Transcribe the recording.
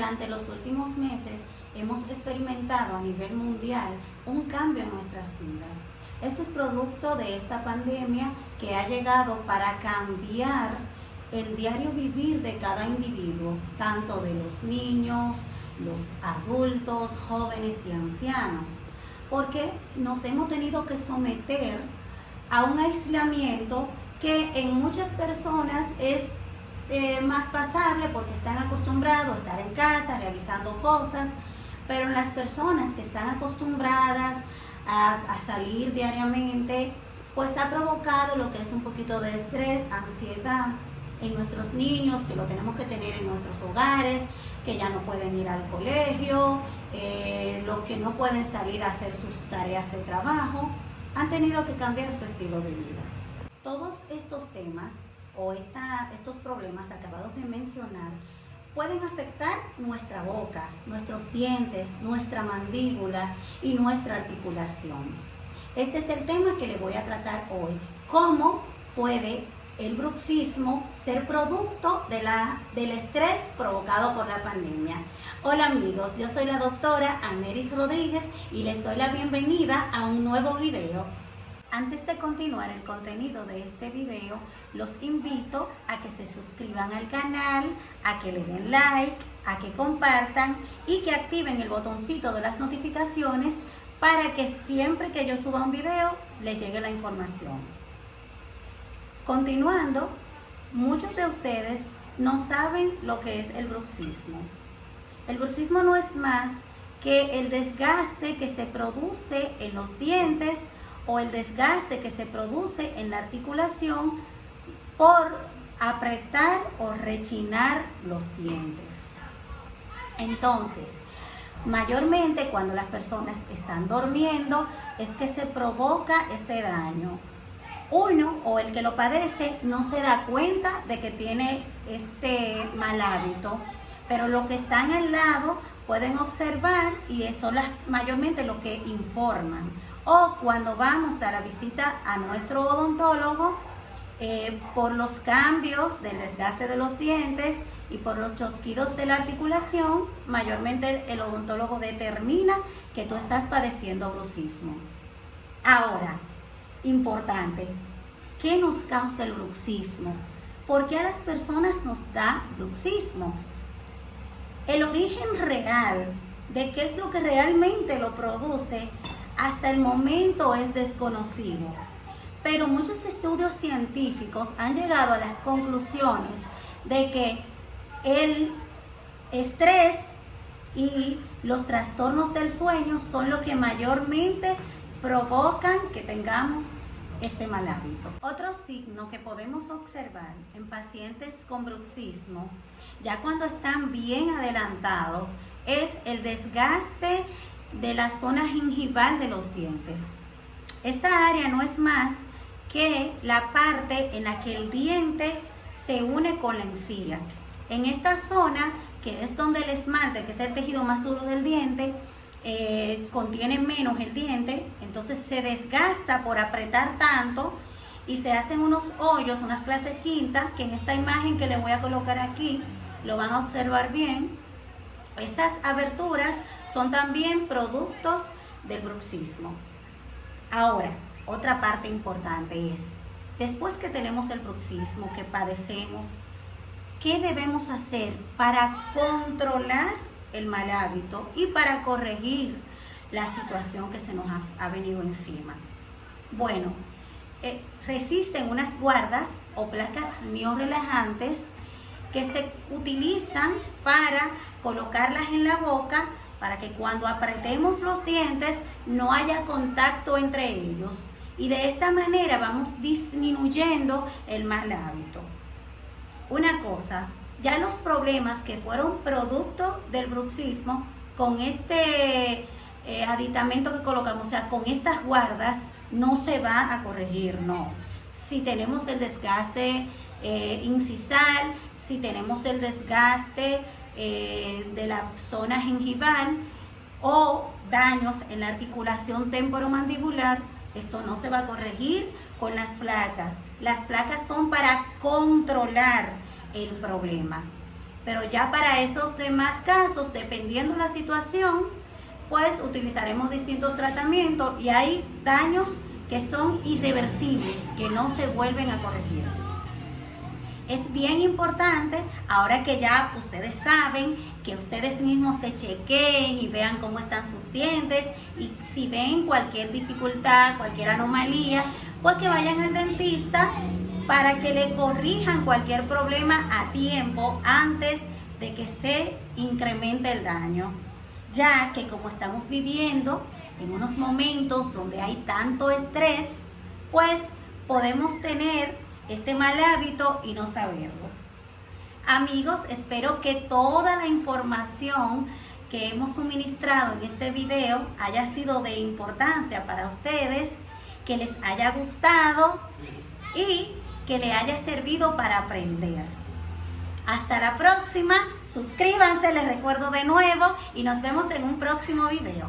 durante los últimos meses hemos experimentado a nivel mundial un cambio en nuestras vidas. Esto es producto de esta pandemia que ha llegado para cambiar el diario vivir de cada individuo, tanto de los niños, los adultos, jóvenes y ancianos, porque nos hemos tenido que someter a un aislamiento que en muchas personas es más pasable porque están acostumbrados a estar en casa realizando cosas, pero en las personas que están acostumbradas a salir diariamente, pues ha provocado lo que es un poquito de estrés, ansiedad en nuestros niños, que lo tenemos que tener en nuestros hogares, que ya no pueden ir al colegio, los que no pueden salir a hacer sus tareas de trabajo, han tenido que cambiar su estilo de vida. Todos estos temas o estos problemas acabados de mencionar pueden afectar nuestra boca, nuestros dientes, nuestra mandíbula y nuestra articulación. Este es el tema que le voy a tratar hoy. ¿Cómo puede el bruxismo ser producto del estrés provocado por la pandemia? Hola amigos, yo soy la doctora Aneris Rodríguez y les doy la bienvenida a un nuevo video. Antes de continuar el contenido de este video, los invito a que se suscriban al canal, a que le den like, a que compartan y que activen el botoncito de las notificaciones para que siempre que yo suba un video les llegue la información. Continuando, muchos de ustedes no saben lo que es el bruxismo. El bruxismo no es más que el desgaste que se produce en los dientes o el desgaste que se produce en la articulación por apretar o rechinar los dientes. Entonces, mayormente cuando las personas están durmiendo es que se provoca este daño. Uno o el que lo padece no se da cuenta de que tiene este mal hábito, pero los que están al lado pueden observar y son mayormente los que informan. O cuando vamos a la visita a nuestro odontólogo, por los cambios del desgaste de los dientes y por los chasquidos de la articulación, mayormente el odontólogo determina que tú estás padeciendo bruxismo. Ahora, importante, ¿qué nos causa el bruxismo? ¿Por qué a las personas nos da bruxismo? El origen real de qué es lo que realmente lo produce hasta el momento es desconocido, pero muchos estudios científicos han llegado a las conclusiones de que el estrés y los trastornos del sueño son lo que mayormente provocan que tengamos este mal hábito. Otro signo que podemos observar en pacientes con bruxismo, ya cuando están bien adelantados, es el desgaste de la zona gingival de los dientes. Esta área no es más que la parte en la que el diente se une con la encía. En esta zona, que es donde el esmalte, que es el tejido más duro del diente, contiene menos el diente, entonces se desgasta por apretar tanto y se hacen unos hoyos, unas clases quintas, que en esta imagen que les voy a colocar aquí lo van a observar bien. Esas aberturas son también productos del bruxismo. Ahora, otra parte importante es, después que tenemos el bruxismo, que padecemos, ¿qué debemos hacer para controlar el mal hábito y para corregir la situación que se nos ha venido encima? Bueno, existen unas guardas o placas miorelajantes que se utilizan para colocarlas en la boca para que cuando apretemos los dientes no haya contacto entre ellos y de esta manera vamos disminuyendo el mal hábito. Una cosa, ya los problemas que fueron producto del bruxismo con este aditamento que colocamos, o sea, con estas guardas, no se va a corregir, no. Si tenemos el desgaste incisal, si tenemos el desgaste de la zona gingival o daños en la articulación temporomandibular, esto no se va a corregir con las placas. Las placas son para controlar el problema. Pero ya para esos demás casos, dependiendo la situación, pues utilizaremos distintos tratamientos y hay daños que son irreversibles, que no se vuelven a corregir. Es bien importante, ahora que ya ustedes saben, que ustedes mismos se chequeen y vean cómo están sus dientes, y si ven cualquier dificultad, cualquier anomalía, pues que vayan al dentista para que le corrijan cualquier problema a tiempo antes de que se incremente el daño. Ya que como estamos viviendo en unos momentos donde hay tanto estrés, pues podemos tener este mal hábito y no saberlo. Amigos, espero que toda la información que hemos suministrado en este video haya sido de importancia para ustedes, que les haya gustado y que les haya servido para aprender. Hasta la próxima, suscríbanse, les recuerdo de nuevo, y nos vemos en un próximo video.